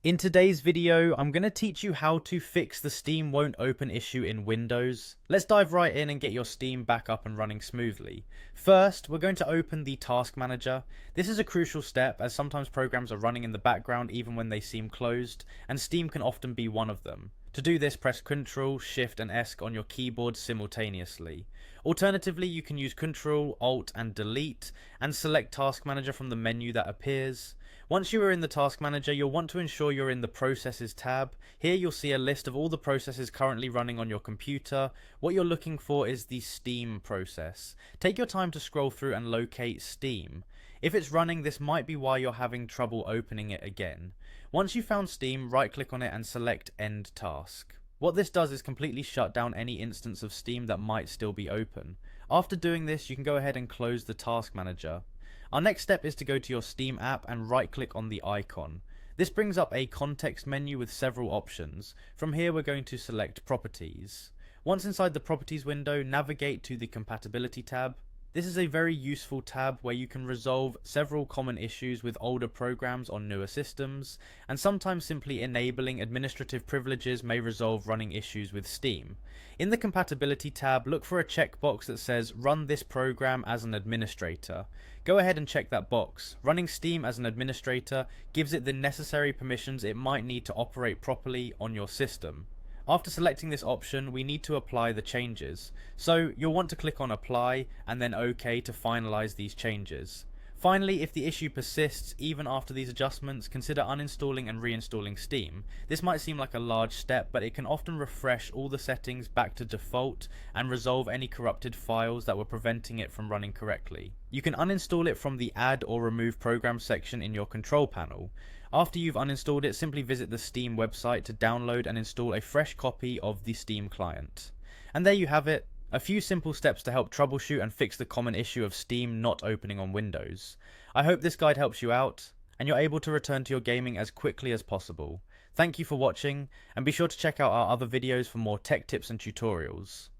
In today's video, I'm going to teach you how to fix the Steam won't open issue in Windows. Let's dive right in and get your Steam back up and running smoothly. First, we're going to open the Task Manager. This is a crucial step as sometimes programs are running in the background even when they seem closed, and Steam can often be one of them. To do this, press Ctrl, Shift and ESC on your keyboard simultaneously. Alternatively, you can use Ctrl, Alt and Delete and select Task Manager from the menu that appears. Once you are in the Task Manager, you'll want to ensure you're in the Processes tab. Here you'll see a list of all the processes currently running on your computer. What you're looking for is the Steam process. Take your time to scroll through and locate Steam. If it's running, this might be why you're having trouble opening it again. Once you've found Steam, right click on it and select End Task. What this does is completely shut down any instance of Steam that might still be open. After doing this, you can go ahead and close the Task Manager. Our next step is to go to your Steam app and right click on the icon. This brings up a context menu with several options. From here we're going to select Properties. Once inside the Properties window, navigate to the Compatibility tab. This is a very useful tab where you can resolve several common issues with older programs on newer systems, and sometimes simply enabling administrative privileges may resolve running issues with Steam. In the Compatibility tab, look for a checkbox that says Run this program as an administrator. Go ahead and check that box. Running Steam as an administrator gives it the necessary permissions it might need to operate properly on your system. After selecting this option, we need to apply the changes. So you'll want to click on Apply and then OK to finalize these changes. Finally, if the issue persists even after these adjustments, consider uninstalling and reinstalling Steam. This might seem like a large step, but it can often refresh all the settings back to default and resolve any corrupted files that were preventing it from running correctly. You can uninstall it from the Add or Remove Program section in your control panel. After you've uninstalled it, simply visit the Steam website to download and install a fresh copy of the Steam client. And there you have it. A few simple steps to help troubleshoot and fix the common issue of Steam not opening on Windows. I hope this guide helps you out, and you're able to return to your gaming as quickly as possible. Thank you for watching, and be sure to check out our other videos for more tech tips and tutorials.